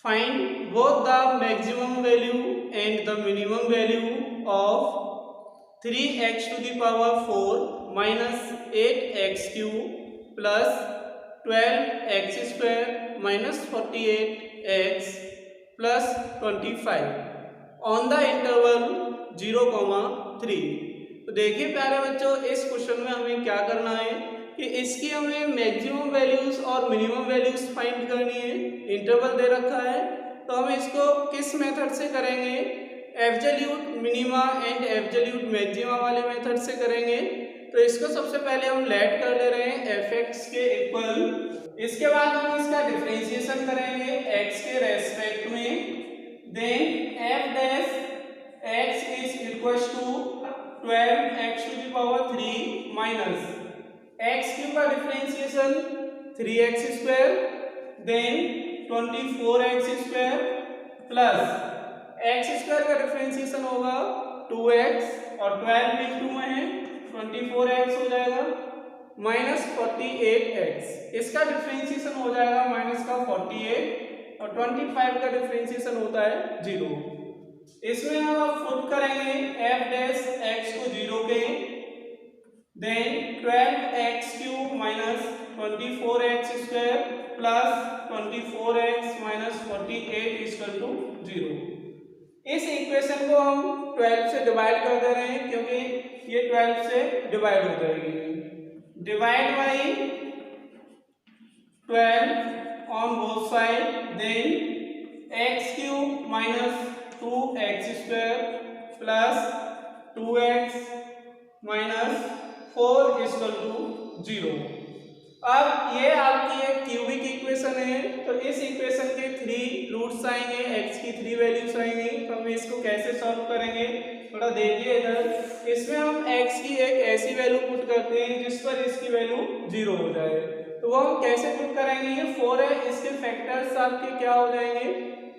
Find both the maximum value and the minimum value of 3x to the power 4 minus 8x cube plus 12x square minus 48x plus 25 on the interval 0,3। तो देखिए प्यारे बच्चों, इस question में हमें क्या करना है कि इसकी हमें मैक्सिमम वैल्यूज और मिनिमम वैल्यूज फाइंड करनी है। इंटरवल दे रखा है तो हम इसको किस मेथड से करेंगे, absolute minima and absolute maxima वाले मेथड से करेंगे। तो इसको सबसे पहले हम लेट कर ले रहे हैं f(x) के इक्वल, इसके बाद हम इसका डिफरेंशिएशन करेंगे x के रेस्पेक्ट में। Then f dash x is equal to 12x to the power 3 minus x cube का differentiation 3x square, then 24x square plus x square का डिफरेंशिएशन होगा 2x और 12 भी 2 में है 24x हो जाएगा माइनस 48x, इसका डिफरेंशिएशन हो जाएगा माइनस का 48 और 25 का डिफरेंशिएशन होता है 0। इसमें हम अब पुट करेंगे f डैश x को 0 के, then 12x cube minus 24x square plus 24x minus 48 equal to 0। इस इक्वेशन को हम 12 से डिवाइड कर दे रहे हैं क्योंकि ये 12 से डिवाइड हो जाएगी। Divide by 12 on both side, then x cube minus 2x square plus 2x minus 4 equal to 0। अब ये आपकी एक क्यूबिक इक्वेशन है तो इस इक्वेशन के 3 रूट्स आएंगे, x की 3 वैल्यूज आएंगी। तो हम इसको कैसे सॉल्व करेंगे थोड़ा देखिए इधर। इसमें हम x की एक ऐसी वैल्यू पुट करते हैं जिस पर इसकी वैल्यू 0 हो जाए। तो वो हम कैसे पुट करेंगे, ये 4 है, इसके फैक्टर्स आपके क्या हो जाएंगे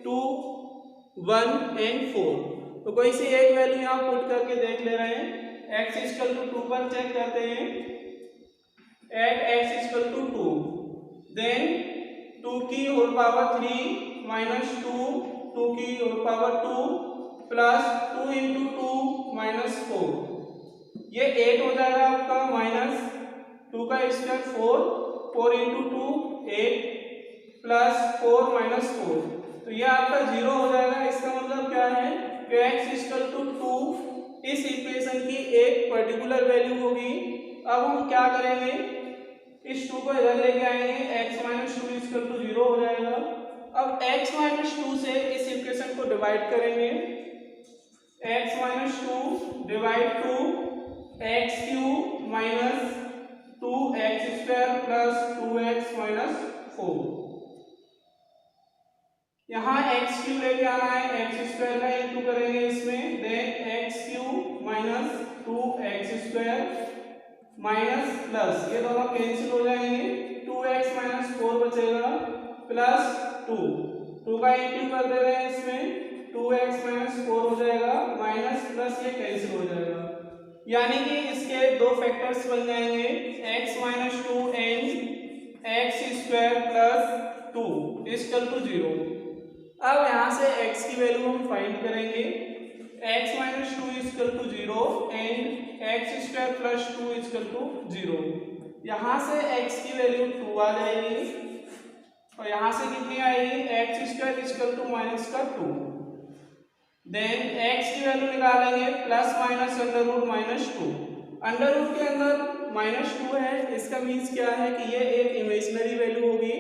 2 1 एंड 4। तो कोई सी एक वैल्यू यहाँ पुट करके देख ले रहे हैं। x इक्वल टू 2 पर चेक करते हैं, at x equal to 2, then 2 की होल पावर 3 माइनस 2 की whole power 2 plus 2 into 2 minus 4, ये 8 हो जाएगा आपका, माइनस 2 का स्क्वायर 4 इंटू 2 8 प्लस 4 माइनस 4, तो ये आपका 0 हो जाएगा। इसका मतलब क्या है कि x इक्वल टू 2 इस इक्वेशन की एक पर्टिकुलर वैल्यू होगी। अब हम क्या करेंगे, इस 2 को इधर लेके आएंगे, x माइनस 2 इक्वल टू 0 हो जाएगा। अब x माइनस 2 से इस इक्वेशन को डिवाइड करेंगे, x minus 2 divide two x cube minus 2x square plus 2x minus 4। यहाँ x क्यूब लेके आना है, x स्क्वायर का इंटू करेंगे इसमें, then x cube minus 2x square minus plus ये दोनों कैंसिल हो जाएंगे, 2x माइनस 4 बचेगा प्लस 2 का इंटू कर दे रहे हैं इसमें, 2x माइनस 4 हो जाएगा माइनस प्लस ये कैंसिल हो जाएगा, यानी कि इसके दो फैक्टर्स बन जाएंगे x minus 2 and x square plus 2 equal to 0। अब यहाँ से x की वैल्यू हम फाइंड करेंगे, x minus 2 equal to 0 and x square plus 2 equal to 0। यहाँ से x की वैल्यू 2 आ जाएगी और यहाँ से कितनी आएगी, x square equal to minus का 2, देन x की वैल्यू निकालेंगे plus minus under root minus 2। Under root के अंदर माइनस 2 है, इसका मीन्स क्या है कि ये एक इमेजिनरी वैल्यू होगी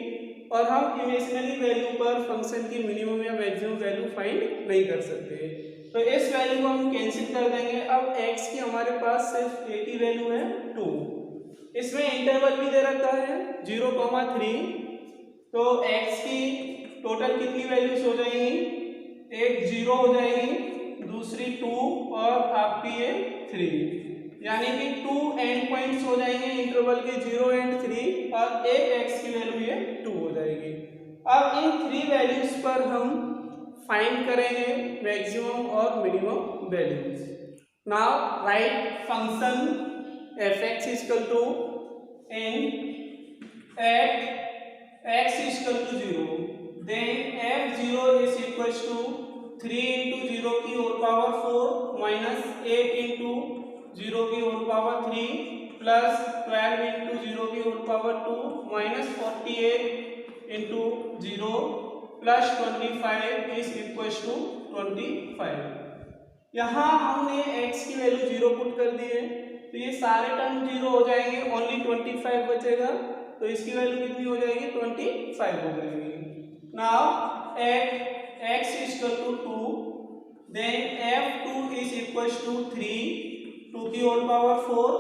और हम इमेजिनरी वैल्यू पर फंक्शन की मिनिमम या मैक्सिमम वैल्यू फाइंड नहीं कर सकते। तो इस वैल्यू को हम कैंसिल कर देंगे। अब x की हमारे पास सिर्फ एक ही वैल्यू है 2, इसमें इंटरवल भी दे रखा है 0,3। तो x की टोटल कितनी वैल्यूज हो जाएंगी, एक 0 हो जाएगी, दूसरी 2 और आपकी ये 3, यानी कि 2 एंड पॉइंट्स हो जाएंगे इंटरवल के 0 एंड 3 और एक x की वैल्यू ये 2 हो जाएगी। अब इन 3 वैल्यूज पर हम फाइंड करेंगे मैक्सिमम और minimum values. Now write function f(x) equal to n at x equal to 0, then f(0) equals to 3 into zero की whole power 4 minus 8 into zero की whole power 3 plus 12 into zero की whole power 2 minus 48 into zero plus 25 is equals to 25। यहाँ हमने x की value 0 put कर दी है, तो ये सारे टर्म 0 हो जाएंगे, ओनली 25 बचेगा, तो इसकी वैल्यू कितनी हो जाएगी 25 हो जाएगी। Now at x is equal to 2, then f2 is equal to 3 2 की होल पावर 4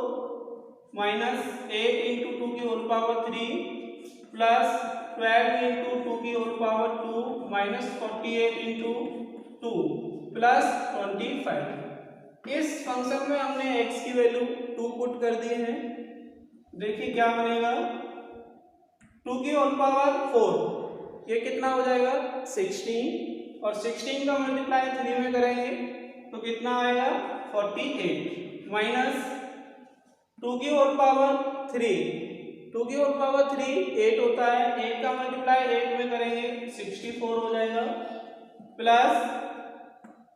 माइनस 8 इंटू 2 की होल पावर 3 प्लस 12 इंटू 2 की whole power 2 minus 48 into 2 plus 25। इस फंक्शन में हमने x की वैल्यू 2 पुट कर दी है। देखिए क्या बनेगा, 2 की होल पावर 4 ये कितना हो जाएगा 16, और 16 का मल्टीप्लाई 3 में करेंगे तो कितना आएगा 48 माइनस 2 की होल पावर 3, 2 की होल पावर 3 8 होता है, 8 का मल्टीप्लाई 8 में करेंगे 64 हो जाएगा, प्लस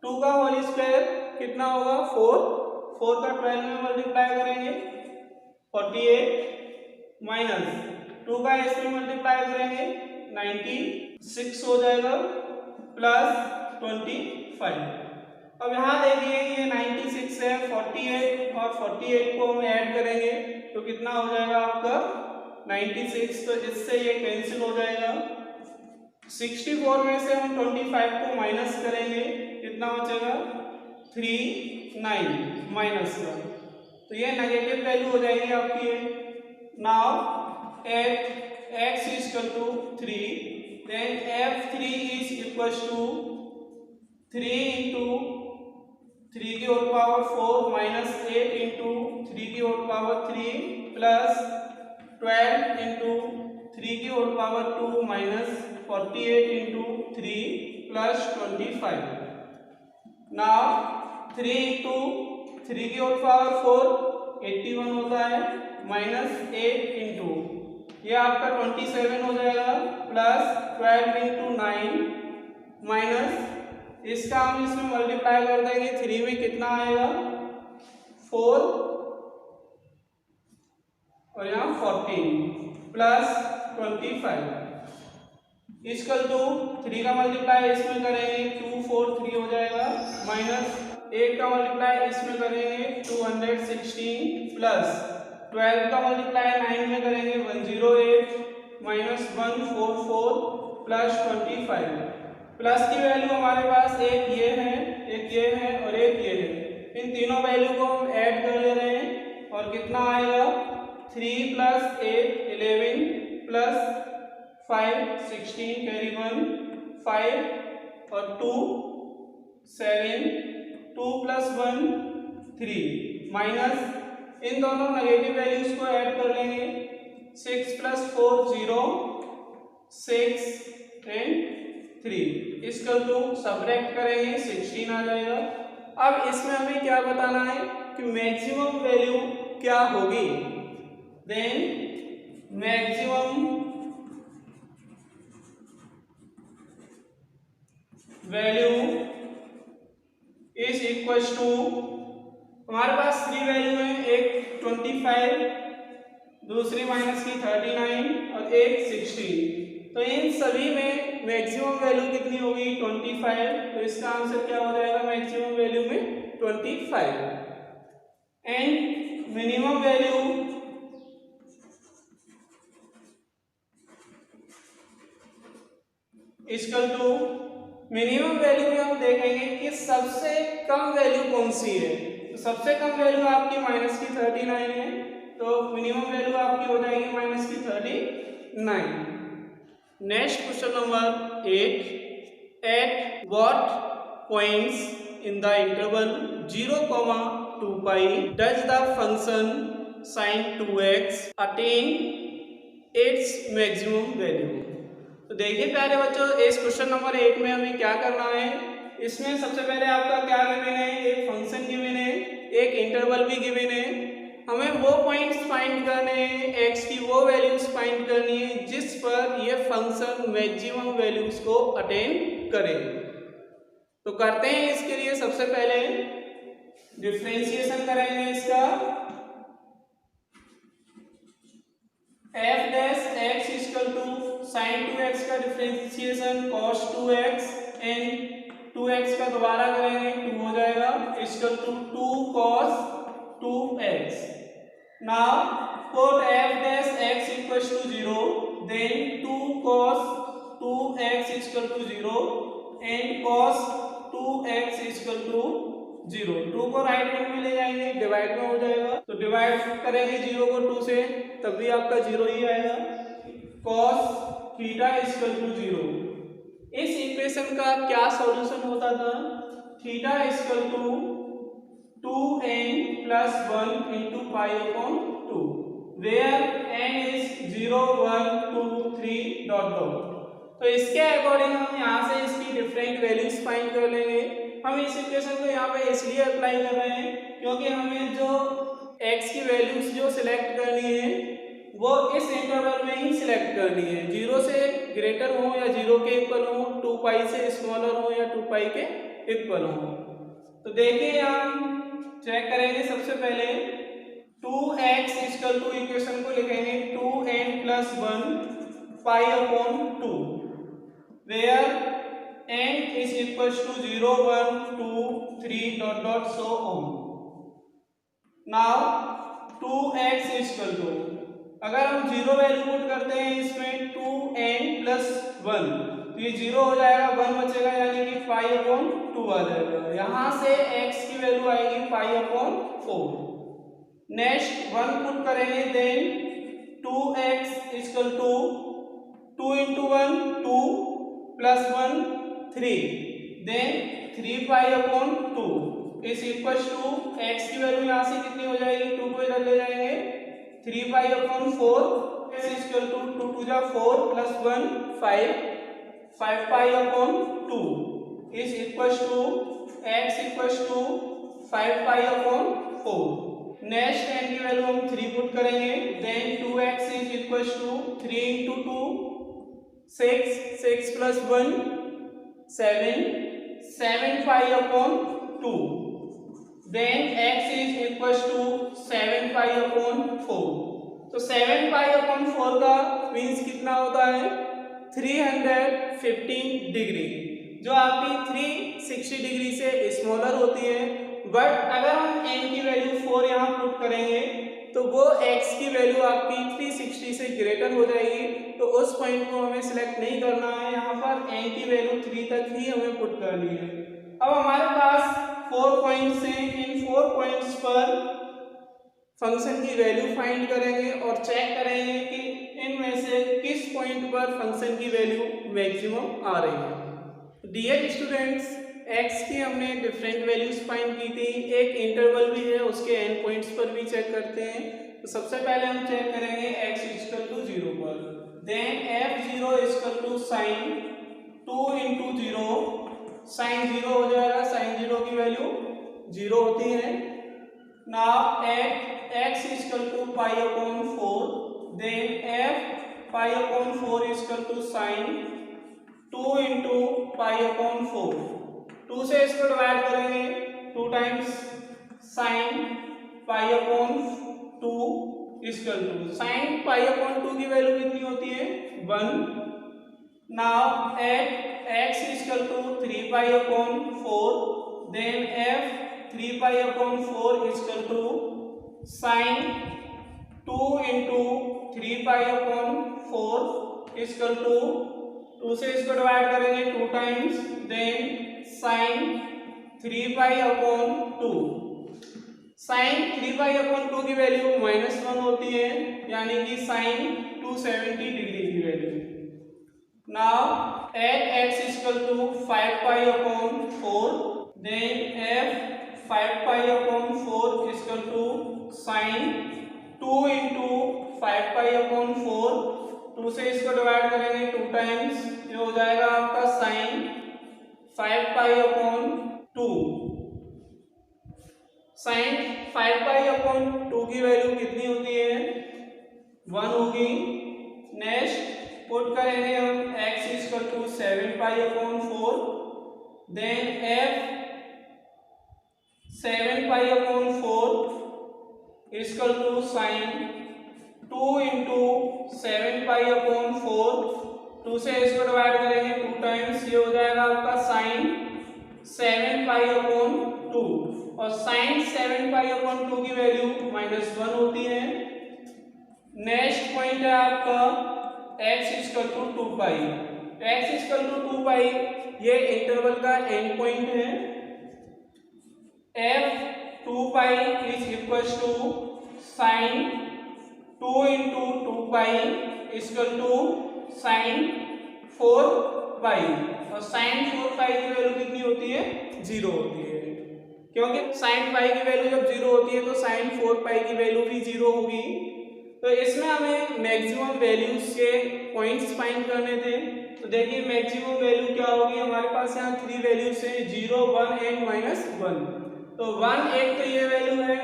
2 का होल स्क्वायर कितना होगा 4, 4 का 12 में मल्टीप्लाई करेंगे 48 माइनस 2 का s में मल्टीप्लाई करेंगे 96 हो जाएगा, प्लस 25। अब यहाँ देखिए ये 96 है, 48 और 48 को हम ऐड करेंगे तो कितना हो जाएगा आपका 96, तो इससे ये कैंसिल हो जाएगा। 64 में से हम 25 को माइनस करेंगे, कितना बचेगा 39 माइनस का, तो ये नेगेटिव वैल्यू हो जाएगी आपकी। Now at x is equal to 3, then f3 is equal to 3 into 3 की होल पावर 4 माइनस 8 इंटू 3 की होल पावर 3 प्लस 12 इंटू 3 की whole power 2 minus 48 into 3 plus 25। Now 3 into 3 की होल पावर 4 81 होता है, minus 8 into ये आपका 27 हो जाएगा, प्लस 12 इंटू 9 माइनस इसका हम इसमें मल्टीप्लाई कर देंगे 3 में, कितना आएगा 4 और यहाँ 14 प्लस 25 इक्वल टू 3 का मल्टीप्लाई इसमें करेंगे 2 4 3 हो जाएगा, माइनस 8 का मल्टीप्लाई इसमें करेंगे 216 प्लस 12 का मल्टीप्लाई 9 में करेंगे 108 माइनस 144 प्लस 25। प्लस की वैल्यू हमारे पास एक ये है, एक ये है और एक ये है, इन तीनों वैल्यू को हम ऐड कर ले रहे हैं और कितना आएगा 3 प्लस 8 11 प्लस 5 16 कैरी 1 5 और 2 7 2 प्लस 1 3 माइनस इन दोनों नेगेटिव वैल्यूज को ऐड कर लेंगे 6 प्लस 4 0 6 एंड 3 इसका टू सबट्रैक्ट करेंगे 16 आ जाएगा। अब इसमें हमें क्या बताना है कि मैक्सिमम वैल्यू क्या होगी, then maximum value is equal to, हमारे पास 3 वैल्यू है, एक 25 दूसरी माइनस की 39 और एक 16, तो इन सभी में मैक्सिमम वैल्यू कितनी होगी 25, तो इसका आंसर क्या हो जाएगा मैक्सिमम वैल्यू में 25 and minimum value equal to, minimum value में हम देखेंगे कि सबसे कम वैल्यू कौन सी है, तो सबसे कम वैल्यू आपकी माइनस की 39 है, तो मिनिमम वैल्यू आपकी हो जाएगी माइनस की 39। Next question number 8, at what points in the interval 0, 2 pi does the function sin 2x attain its maximum value। तो देखिए प्यारे बच्चों, इस क्वेश्चन नंबर 8 में हमें क्या करना है, इसमें सबसे पहले आपका क्या गिवन है, एक फंक्शन गिवन है, एक इंटरवल भी गिवन है, हमें वो पॉइंट्स फाइंड करने हैं, x की वो वैल्यूज फाइंड करनी है जिस पर ये फंक्शन मैक्सिमम वैल्यूज को अटेन करे। तो करते हैं इसके लिए सबसे पहले डिफरेंशिएशन करेंगे इसका। F dash x equal to sine 2x का differentiation cos 2x and 2x का दोबारा करेंगे 2 हो जाएगा equal to 2 cos 2x। Now put f dash x equals to 0 then 2 cos 2x equal to 0 and cos 2x equal to 0। 2 को right hand में ले जाएंगे डिवाइड में हो जाएगा, तो डिवाइड करेंगे 0 को 2 से तब भी आपका 0 ही आएगा। cos theta equal to 0। इस इक्वेशन का क्या सॉल्यूशन होता था? Theta equal to 2n plus 1 into pi upon 2 where n is 0 1 2 3 dot dot। तो इसके अकॉर्डिंग हम यहाँ से इसकी डिफरेंट वैल्यूज फाइंड कर लेंगे। हम इस इक्वेशन को यहाँ पे इसलिए अप्लाई कर रहे हैं क्योंकि हमें जो x की वैल्यूज जो सिलेक्ट करनी है वो इस इंटरवल में ही सिलेक्ट करनी है, 0 से ग्रेटर हो या 0 के इक्वल हो, 2 पाई से स्मॉलर हो या 2 पाई के इक्वल हो। तो देखिए हम चेक करेंगे सबसे पहले 2x इक्वल टू इक्वेशन को लिखेंगे 2n plus 1 pi upon 2 where n is equals to 0 1 2 3 dot dot so on। now 2x equal to अगर हम 0 वैल्यू पुट करते हैं इसमें 2n plus 1 तो ये 0 हो जाएगा, 1 बचेगा यानी कि pi upon 2 आ जाएगा। यहाँ से x की वैल्यू आएगी pi upon 4। नेक्स्ट 1 पुट करेंगे then 2x equal to 2 into 1 2 plus 1 3 then 3 pi upon 2 is equal to x की वैल्यू यहाँ से कितनी हो जाएगी, 2 को इधर ले जाएंगे 3 pi upon 4 x equal to 2 to the 4 plus 1 5 pi upon 2 is equals to x equals to 5 pi upon 4। Next n की वैल्यू हम 3 पुट करेंगे then 2x is equals to 3 into 2 6 plus 1 7 pi upon 2 then x is equals to 7 pi upon 4। तो 7 pi upon 4 का means कितना होता है 315 degree, जो आपकी 360 डिग्री से स्मॉलर होती है। बट अगर हम n की वैल्यू 4 यहाँ पुट करेंगे तो वो x की वैल्यू आपकी 360 से ग्रेटर हो जाएगी, तो उस पॉइंट को हमें सिलेक्ट नहीं करना है, यहाँ पर n की वैल्यू 3 तक ही हमें पुट करनी है। अब हमारे पास 4 पॉइंट्स हैं, इन 4 पॉइंट्स पर फंक्शन की वैल्यू फाइंड करेंगे और चेक करेंगे कि इनमें से किस पॉइंट पर फंक्शन की वैल्यू मैक्सिमम आ रही है। डियर स्टूडेंट्स, x की हमने डिफरेंट वैल्यूज फाइंड की थी, एक इंटरवल भी है उसके एंड पॉइंट्स पर भी चेक करते हैं। तो सबसे पहले हम चेक करेंगे x इक्वल टू 0 पर, then f0 equal to sine 2 into 0 sine 0 हो जाएगा, साइन 0 की वैल्यू 0 होती है। Now at x equal to pi upon 4 then f pi upon 4 equal to sine 2 into pi upon 4, 2 से इसको डिवाइड करेंगे 2 times sine pi upon 2 equal to sine pi upon 2 की value कितनी होती है 1। Now at x equal to 3 pi upon 4 then f 3 pi upon 4 equal to sine 2 into 3 pi upon 4 equal to 2 से इसको divide करेंगे 2 times then sine 3 pi upon 2। Sine 3 pi upon 2 की value -1 होती है यानी कि साइन 270 डिग्री की value. Now at x equal to 5 pi upon 4 then f 5 pi upon 4 equal to sine 2 into 5 pi upon 4, 2 से इसको डिवाइड करेंगे 2 टाइम्स, ये हो जाएगा आपका sine 5 pi upon 2। Sine 5 pi upon 2 की वैल्यू कितनी होती है 1 होगी। नेक्स्ट पुट करेंगे हम x equal to 7 pi upon 4 then F 7π/4 equal to sine 2 into 7π/4, 2 से इसको डिवाइड करेंगे 2 टाइम्स, ये हो जाएगा आपका साइन 7π/2 और साइन 7π/2 की वैल्यू -1 होती है। नेक्स्ट पॉइंट है आपका x equal to 2π, x equal to 2π ये इंटरवल का एंड पॉइंट है। f 2π is equal to sine 2 into 2π equal to sine 4π, और साइन 4π की वैल्यू कितनी होती है? 0 होती है, क्योंकि साइन π की वैल्यू जब 0 होती है तो साइन 4π की वैल्यू भी 0 होगी। तो इसमें हमें मैक्सिमम वैल्यूज के पॉइंट्स फाइंड करने थे। तो देखिए मैक्सिमम वैल्यू क्या होगी, हमारे पास यहाँ 3 वैल्यूज हैं 0, 1 एंड -1। तो 1 एक तो ये वैल्यू है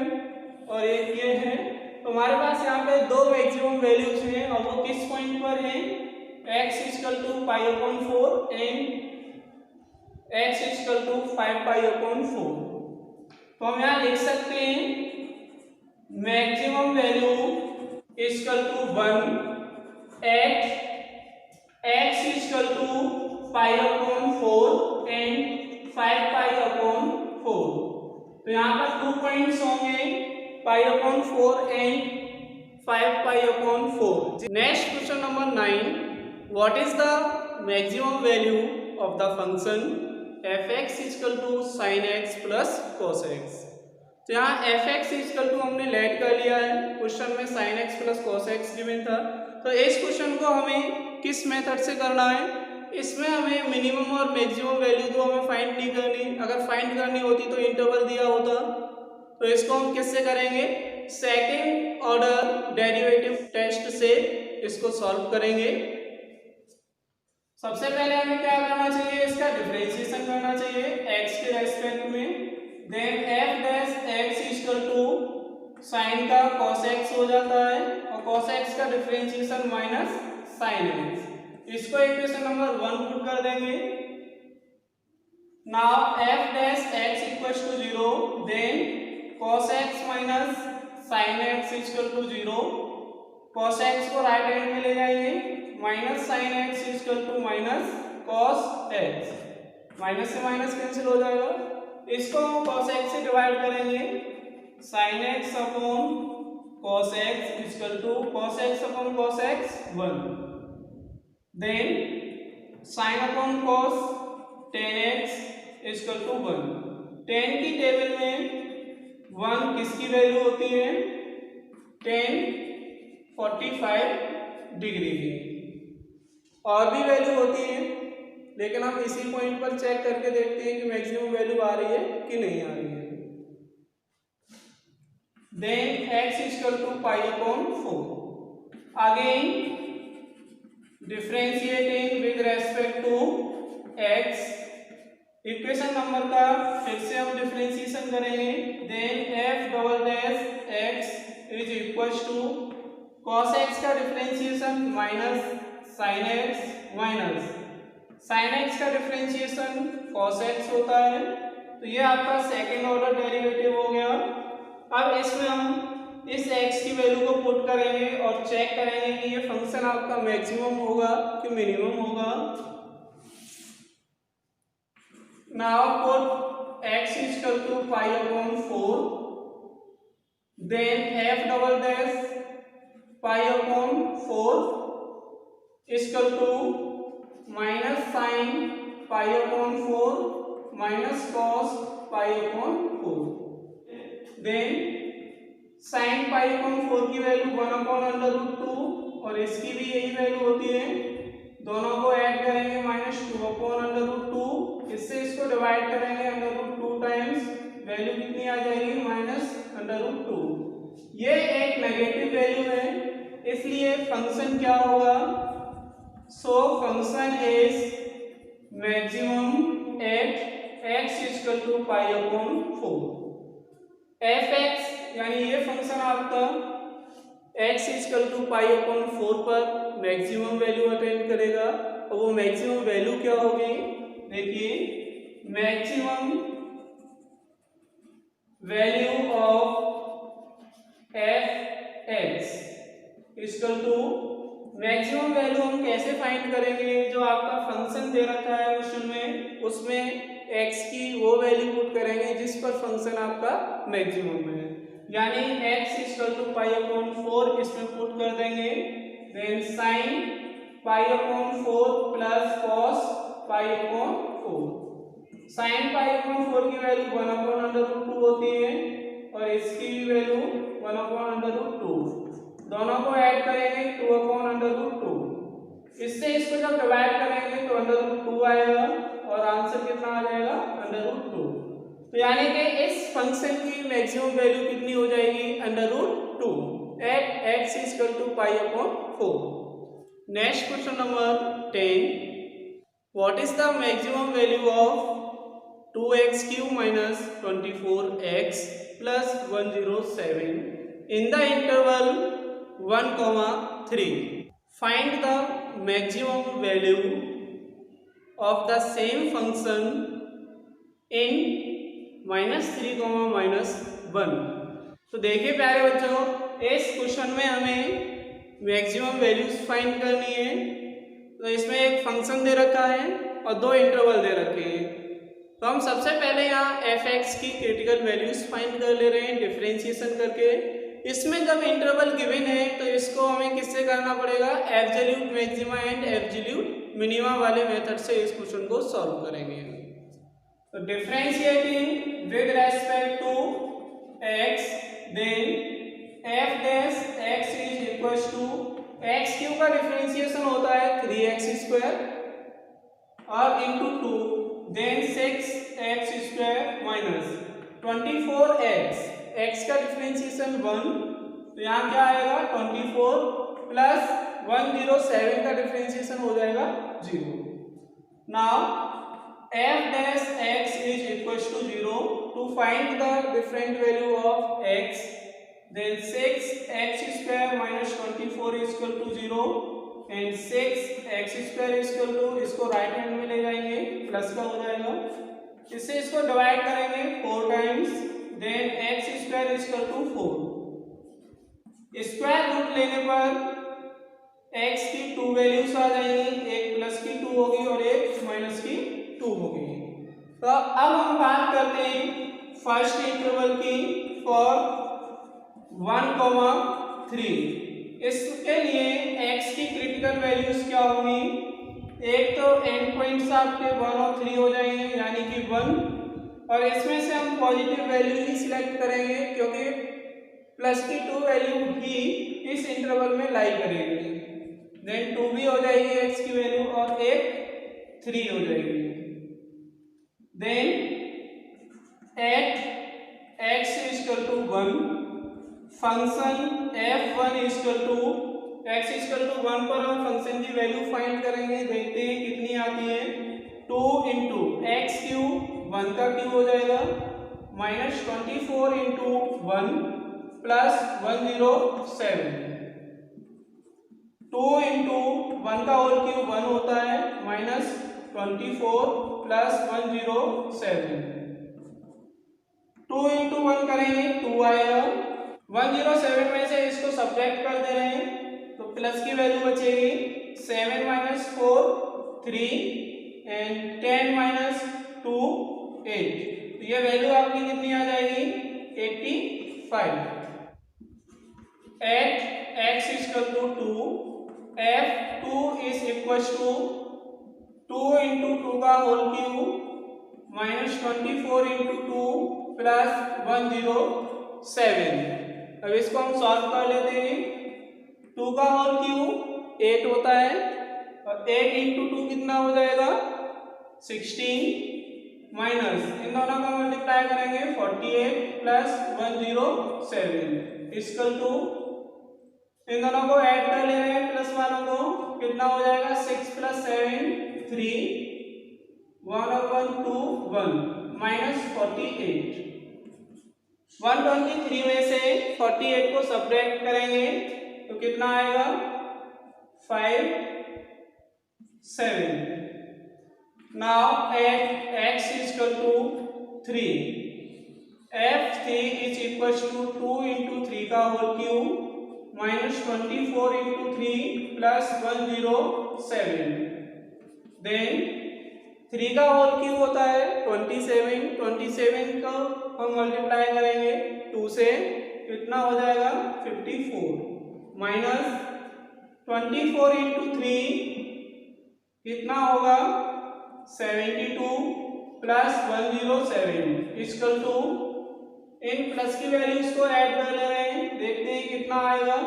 और एक ये है, तो हमारे पास यहाँ पे 2 मैक्सिमम वैल्यूज हैं और वो किस पॉइंट पर हैं? x equal to π/4 and x equal to 5π/4। तो हम यहाँ लिख सकते हैं maximum value equal to 1 at x equal to π/4 and 5π/4। तो यहाँ पर 2 पॉइंट्स होंगे π/4 and 5π/4। Next question number 9, what is the maximum value of the function f(x) equal to sin x plus cos x। तो यहाँ f(x) इक्वल टू हमने late कर लिया है, क्वेश्चन में sin x plus cos x given था। तो इस क्वेश्चन को हमें किस मेथड से करना है? इसमें हमें मिनिमम और मैक्सिमम वैल्यू तो हमें फाइंड नहीं करनी, अगर फाइंड करनी होती तो इंटरवल दिया होता। तो इसको हम किससे करेंगे? सेकेंड ऑर्डर डेरिवेटिव टेस्ट से इसको सॉल्व करेंगे। सबसे पहले हमें क्या करना चाहिए? इसका डिफरेंशिएशन करना चाहिए x के रेस्पेक्ट में। Then f dash x equal to sine का cos x हो जाता है और cos x का डिफरेंशिएशन माइनस साइन x। इसको इक्वेशन नंबर 1 पुट कर देंगे। Now f dash x equal to 0, then cos x minus sine x equal to 0। cos x को राइट हैंड में ले जाएंगे, minus sine x equal to minus cos x, minus से minus cancel हो जाएगा। इसको हम cos x से डिवाइड करेंगे, sine x upon cos x equal to cos x upon cos x 1, then sine upon cos tan x equal to 1। tan की table में 1 किसकी वैल्यू होती है? tan 45 डिग्री की। और भी वैल्यू होती है, लेकिन हम इसी पॉइंट पर चेक करके देखते हैं कि मैक्सिमम वैल्यू आ रही है कि नहीं आ रही है। Then x equal to π/4। Again differentiating with respect to x, equation number का फिर से हम डिफरेंशिएशन करेंगे। Then f double dash x is equal to cos x का differentiation minus sine x minus sine x का डिफरेंशिएशन cos x होता है। तो ये आपका सेकेंड ऑर्डर डेरिवेटिव हो गया। अब इसमें हम इस x की वैल्यू को पुट करेंगे और चेक करेंगे कि ये फंक्शन आपका मैक्सिमम होगा कि मिनिमम होगा। Now put x equal to π/4, then f double dash π/4 equal to minus sine π/4 minus cos π/4, then sine π/4 की वैल्यू 1/√2 और इसकी भी यही वैल्यू होती है। दोनों को ऐड करेंगे -2/√2, इससे इसको डिवाइड करेंगे √2 टाइम्स, वैल्यू कितनी आ जाएगी? -√2। ये एक नेगेटिव वैल्यू है, इसलिए फंक्शन क्या होगा? So function is maximum at x equal to π/4। f(x) यानी ये फंक्शन आपका x इक्वल टू π/4 पर मैक्सिमम वैल्यू अटेन करेगा। और वो मैक्सिमम वैल्यू क्या होगी? देखिए maximum value of f x equal to maximum value हम कैसे फाइंड करेंगे, जो आपका फंक्शन दे रखा है क्वेश्चन में उसमें x की वो वैल्यू पुट करेंगे जिस पर फंक्शन आपका मैक्सिमम है, यानी x equal to pi upon 4 इसमें पुट कर देंगे, then sine pi upon 4 plus cos pi upon 4। Sine pi upon 4 की वैल्यू 1 अपॉन अंडर रूट 2 होती है और इसकी भी वैल्यू 1 अपॉन अंडर रूट 2, दोनों को ऐड करेंगे 2 अपॉन अंडर रूट 2, इससे इसको जब डिवाइड करेंगे तो अंडर रूट 2 आएगा और आंसर कितना आ जाएगा अंडर रूट 2। तो यानी कि इस फंक्शन की मैक्सिमम वैल्यू कितनी हो जाएगी under root 2 at x equal to pi upon 4। Next question number 10, what is the maximum value of 2x cube minus 24x plus 107 in the interval 1,3. Find the maximum value of the same function in -3, -1. तो देखिए प्यारे बच्चों, इस question में हमें maximum values find करनी है। तो इसमें एक फंक्शन दे रखा है और दो इंटरवल दे रखे हैं। तो हम सबसे पहले यहाँ एफ एक्स की क्रिटिकल वैल्यूज फाइंड कर ले रहे हैं डिफरेंशिएशन करके। इसमें जब इंटरवल गिवन है तो इसको हमें किससे करना पड़ेगा, absolute maxima and absolute minima वाले मेथड से इस क्वेश्चन को सॉल्व करेंगे। तो differentiating with respect to x, then f dash x is equals to x cube का डिफरेंशिएशन होता है 3x स्क्वायर और into 2, then 6x square minus 24x, x का डिफरेंशिएशन 1, तो यहाँ क्या आएगा 24 प्लस 107 का डिफरेंशिएशन हो जाएगा 0। Now f dash x is equals to 0. To find the different value of x, then 6x square minus 24 is equal to 0 and 6x square is equal to, इसको right hand में ले जाएंगे plus का हो जाएगा, इससे इसको डिवाइड करेंगे 4 times, then x square is equal to 4। Square root लेने पर x की 2 वैल्यूज आ जाएंगी, एक प्लस की 2 होगी और एक माइनस की 2 होगी। तो अब हम बात करते हैं फर्स्ट इंटरवल की फॉर 1,3। इसके लिए x की क्रिटिकल वैल्यूज क्या होंगी, एक तो एंड पॉइंट्स आपके 1 और 3 हो जाएंगे यानी कि 1, और इसमें से हम पॉजिटिव वैल्यू ही सिलेक्ट करेंगे क्योंकि प्लस की 2 वैल्यू ही इस इंटरवल में लाई करेगी। देन 2 भी हो जाएगी x की वैल्यू और एक 3 हो जाएगी। Then at x equal to 1 function f1 equal to x equal to 1 पर हम फंक्शन की वैल्यू फाइंड करेंगे, देखते हैं कितनी आती है। 2 इंटू एक्स क्यूब 1 का क्यूब हो जाएगा माइनस 24 इंटू 1 प्लस 107, 2 इंटू 1 का होल क्यूब 1 होता है माइनस 24 प्लस 107, 2 इंटू 1 करेंगे 2 आएगा, 107 में से इसको सब्ट्रैक्ट कर दे रहे हैं तो प्लस की वैल्यू बचेगी 7 माइनस 4 3 एंड 10 माइनस 2 8, तो ये वैल्यू आपकी कितनी आ जाएगी 85। At x equal to 2, f2 is equal to 2 into 2 का whole cube minus 24 into 2 plus 107। अब इसको हम सॉल्व कर लेते हैं। 2 का होल क्यूब 8 होता है और 8 इंटू 2 कितना हो जाएगा 16 माइनस इन दोनों का मल्टीप्लाई करेंगे 48 प्लस 107 इक्वल टू, इन दोनों को ऐड कर ले रहे हैं प्लस वालों को, कितना हो जाएगा 6 प्लस 7 3 1 और 1 2 1 माइनस 48। 123 में से 48 को सब्ट्रैक्ट करेंगे तो कितना आएगा 5 7, Now at x is equal to 3. f3 is equals to 2 into 3 का whole cube minus 24 into 3 plus 107. Then 3 का होल क्यूब होता है 27. 27 को हम मल्टीप्लाई करेंगे 2 से, कितना हो जाएगा 54 माइनस 24 into 3 कितना होगा 72 प्लस 107 इक्वल टू, इन प्लस की वैल्यूज को ऐड कर ले रहे हैं, देखते हैं कितना आएगा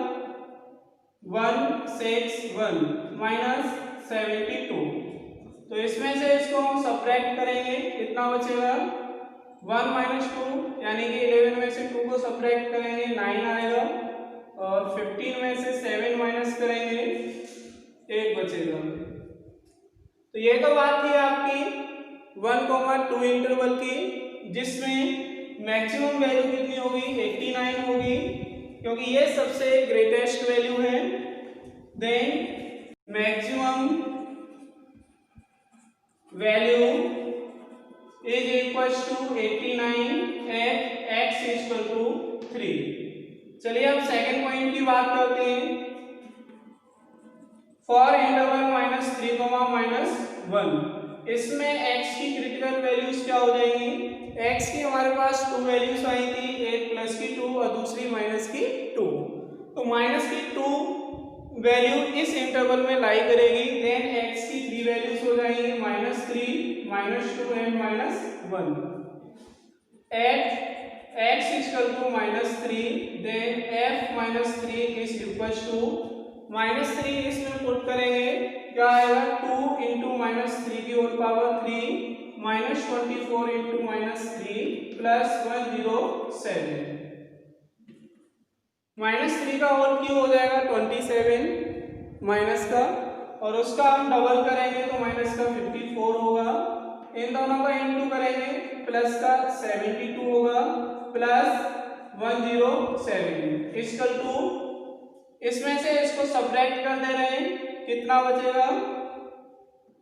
161 माइनस 72. तो इसमें से इसको हम सब्ट्रैक्ट करेंगे, कितना बचेगा 1 माइनस 2, यानी कि 11 में से 2 को सब्ट्रैक्ट करेंगे 9 आएगा, और 15 में से 7 माइनस करेंगे 8 बचेगा. तो ये तो बात थी आपकी 1,2 इंटरवल की, जिसमें मैक्सिमम वैल्यू कितनी होगी 89 होगी, क्योंकि ये सबसे ग्रेटेस्ट वैल्यू है. Then maximum value is equals to 89 at x equal to 3. चलिए अब सेकंड पॉइंट की बात करते हैं. फॉर इंटरवल -3, -1, इसमें x की क्रिटिकल वैल्यूज क्या हो जाएंगी. x की हमारे पास 2 वैल्यूज आई थी, एक प्लस की 2 और दूसरी माइनस की 2. तो माइनस की 2 वैल्यू इस इंटरवल में लाई करेगी. देन x की 3 वैल्यूज हो जाएंगी -3, -2 and -1. At x equal to -3, then f -3 is equal to -3 इसमें पुट करेंगे, क्या आएगा 2 इंटू -3 की होल पावर 3 -24 इंटू -3 प्लस 107. -3 का होल क्यूब हो जाएगा 27 माइनस का, और उसका हम डबल करेंगे तो माइनस का 54 होगा. इन दोनों का इंटू करेंगे, प्लस का 72 होगा प्लस 107 इक्वल टू, इसमें से इसको सब्ट्रैक्ट कर दे रहे हैं, कितना बचेगा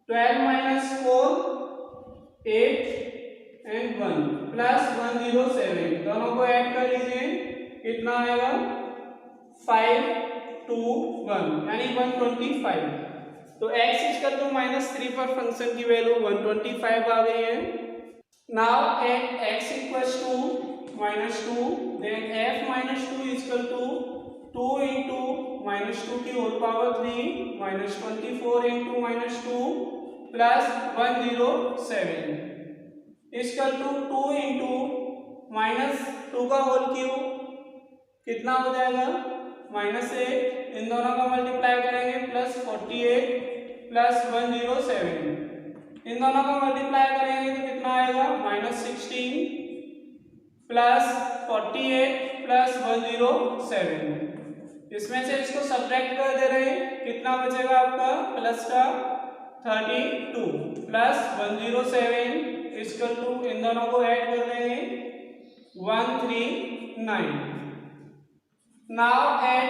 12 माइनस 4 8 एंड 1 प्लस 107. दोनों को ऐड कर लीजिए, कितना आएगा 521 यानी 125. तो x इक्वल टू -3 पर फंक्शन की वैल्यू 125 आ गई है. Now at x equals to -2, then f -2 equal to 2 into -2 की whole power 3 -24 into -2 plus 107 equal to 2 into -2 का होल क्यूब कितना हो जाएगा -8. इन दोनों का मल्टीप्लाई करेंगे प्लस 48 प्लस 107. इन दोनों का मल्टीप्लाई करेंगे तो कितना आएगा -16 प्लस 48 प्लस 107. इसमें से इसको सब्ट्रैक्ट कर दे रहे हैं, कितना बचेगा आपका प्लस का 32 प्लस 107 इक्वल टू, इन दोनों को ऐड कर देंगे 139. Now at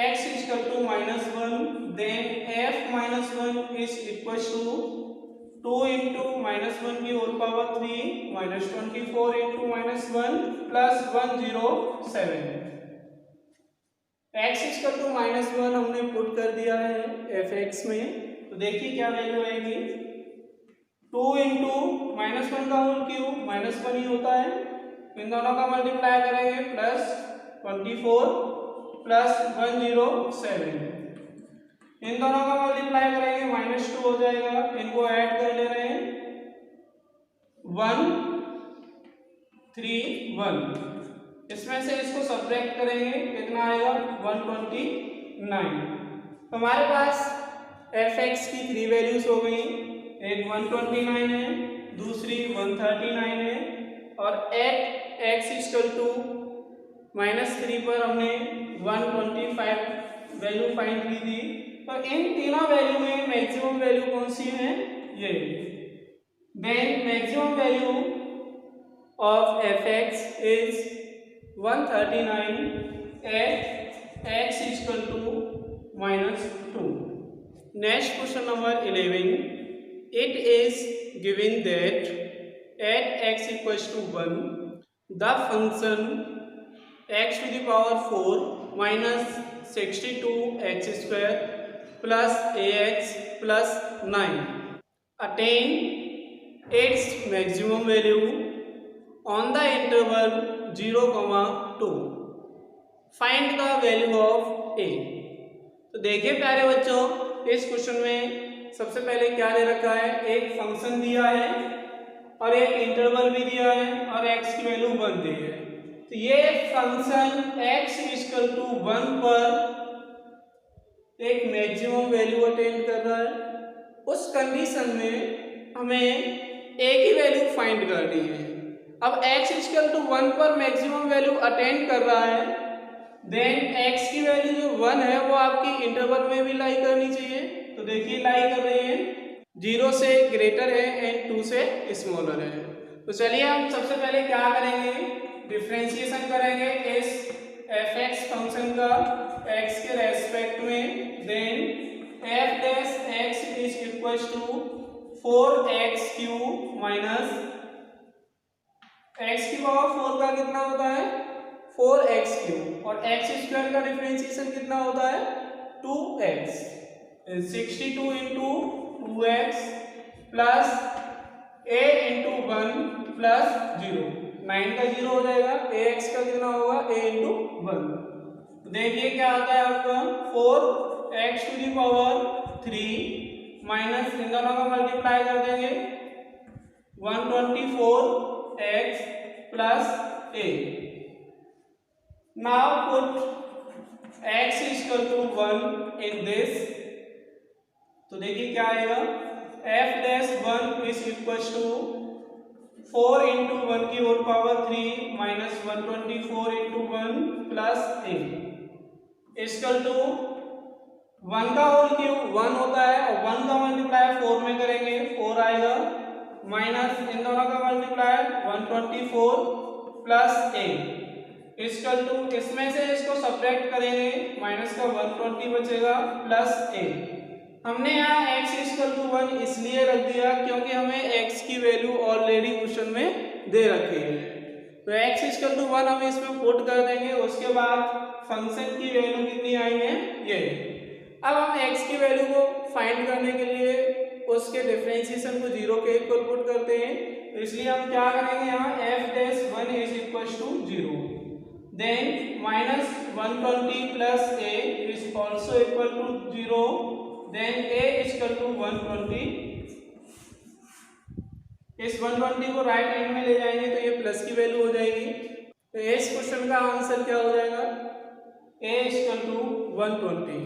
x equal to -1, then f -1 is equal to 2 into -1 की whole power 3 -24 into -1 plus 107. x equal to -1 हमने पुट कर दिया है fx में, तो देखिए क्या वैल्यू आएगी 2 इंटू -1 का होल क्यूब -1 ही होता है, इन दोनों का मल्टीप्लाई करेंगे प्लस 24 प्लस 107. इन दोनों का मल्टीप्लाई करेंगे -2 हो जाएगा, इनको ऐड कर ले रहे हैं 131. इसमें से इसको सब्ट्रैक्ट करेंगे, कितना आएगा 129. तो हमारे पास fx की 3 वैल्यूज हो गई, एक 129 है, दूसरी 139 है, और एट x इक्वल टू -3 पर हमने 125 वैल्यू फाइंड की थी. तो इन तीनों वैल्यू में मैक्सिमम वैल्यू कौन सी है, ये. देन maximum value of fx is 139 at x equal to -2. Next question number 11. it is given that at x equals to 1 the function x to the power 4 minus 62x square plus ax plus 9 attain its maximum value on the interval 0, 2. Find the value of a. तो देखिए प्यारे बच्चों, इस question में सबसे पहले क्या दे रखा है, एक फंक्शन दिया है और एक इंटरवल भी दिया है और x की वैल्यू 1 दी है। तो ये फंक्शन x इक्वल टू 1 पर एक मैक्सिमम वैल्यू अटेन कर रहा है। उस कंडीशन में हमें a की वैल्यू फाइंड करनी है। अब x इक्वल टू 1 पर मैक्सिमम वैल्यू अटेन कर रहा है, देन x की वैल्यू जो 1 है वो आपकी इंटरवल में भी लाई करनी चाहिए। तो देखिए लाई कर रही है, 0 से ग्रेटर है एंड 2 से स्मॉलर है। तो चलिए हम सबसे पहले क्या करेंगे, डिफरेंशिएशन करेंगे इस fx फंक्शन का x के रेस्पेक्ट में। Then f dash x is equal to 4x cube minus x की पावर 4 का कितना होता है 4x क्यूब और x स्क्वायर का डिफरेंशिएशन कितना होता है 2x, 62 into 2x plus a into 1 plus 0, 9 का 0 हो जाएगा, ax का कितना होगा a इंटू 1। तो देखिए क्या आता है आपका 4x to the power 3 minus इन दोनों का मल्टीप्लाई कर देंगे 124x plus a। Now put x is equal to 1 in this। तो देखिए क्या आएगा, f dash 1 is equal to 4 into 1 की whole power 3 minus 124 into 1 plus a equal to 1 का होल क्यूब 1 होता है और 1 का मल्टीप्लाई 4 में करेंगे 4 आएगा माइनस इन दोनों का multiply 124 plus a equal to, इसमें से इसको सब्ट्रैक्ट करेंगे माइनस का 120 बचेगा प्लस a। हमने यहाँ x इक्वल टू 1 इसलिए रख दिया क्योंकि हमें x की वैल्यू ऑलरेडी क्वेश्चन में दे रखी है। तो x इक्वल टू 1 हम इसमें पुट कर देंगे, उसके बाद फंक्शन की वैल्यू कितनी आई है ये। अब हम x की वैल्यू को फाइंड करने के लिए उसके डिफरेंशिएशन को 0 के इक्वल पुट करते हैं। तो इसलिए हम क्या करेंगे, यहाँ f dash 1 is equal to 0, then minus 120 plus a is also equal to 0, then a is equal to 120। इस 120 को राइट हैंड में ले जाएंगे तो ये प्लस की वैल्यू हो जाएगी। तो इस क्वेश्चन का आंसर क्या हो जाएगा, a इज इक्वल टू 120।